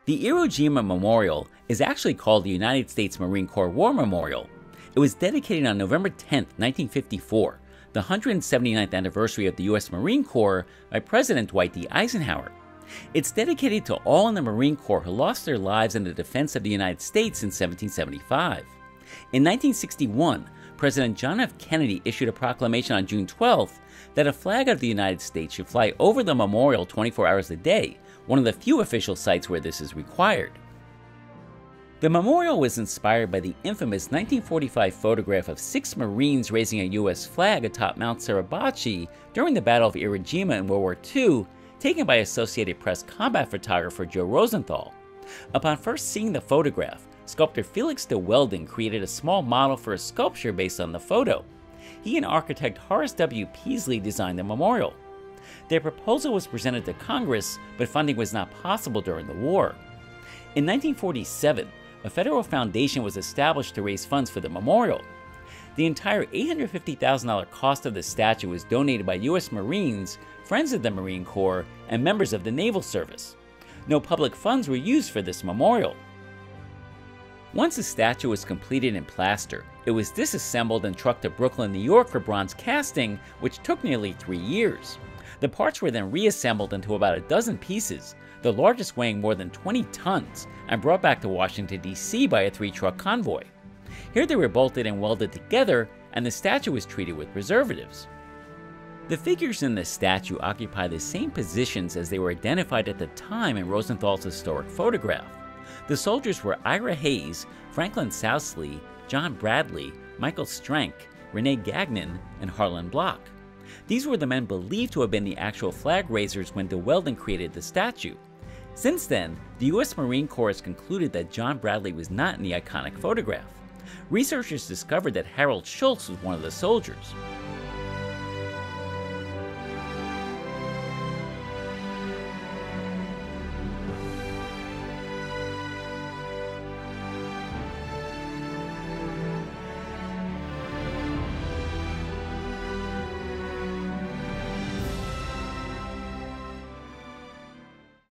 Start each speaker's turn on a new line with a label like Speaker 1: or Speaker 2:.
Speaker 1: The Iwo Jima Memorial is actually called the United States Marine Corps War Memorial. It was dedicated on November 10, 1954, the 179th anniversary of the U.S. Marine Corps, by President Dwight D. Eisenhower. It's dedicated to all in the Marine Corps who lost their lives in the defense of the United States in 1775. In 1961, President John F. Kennedy issued a proclamation on June 12th that a flag of the United States should fly over the memorial 24 hours a day, one of the few official sites where this is required. The memorial was inspired by the infamous 1945 photograph of 6 Marines raising a U.S. flag atop Mount Suribachi during the Battle of Iwo Jima in World War II, taken by Associated Press combat photographer Joe Rosenthal. Upon first seeing the photograph, sculptor Felix de Weldon created a small model for a sculpture based on the photo. He and architect Horace W. Peasley designed the memorial. Their proposal was presented to Congress, but funding was not possible during the war. In 1947, a federal foundation was established to raise funds for the memorial. The entire $850,000 cost of the statue was donated by U.S. Marines, friends of the Marine Corps, and members of the Naval Service. No public funds were used for this memorial. Once the statue was completed in plaster, it was disassembled and trucked to Brooklyn, New York for bronze casting, which took nearly 3 years. The parts were then reassembled into about a dozen pieces, the largest weighing more than 20 tons, and brought back to Washington, D.C. by a 3-truck convoy. Here they were bolted and welded together, and the statue was treated with preservatives. The figures in the statue occupy the same positions as they were identified at the time in Rosenthal's historic photograph. The soldiers were Ira Hayes, Franklin Sousley, John Bradley, Michael Strank, Rene Gagnon, and Harlan Block. These were the men believed to have been the actual flag raisers when de Weldon created the statue. Since then, the U.S. Marine Corps has concluded that John Bradley was not in the iconic photograph. Researchers discovered that Harold Schultz was one of the soldiers.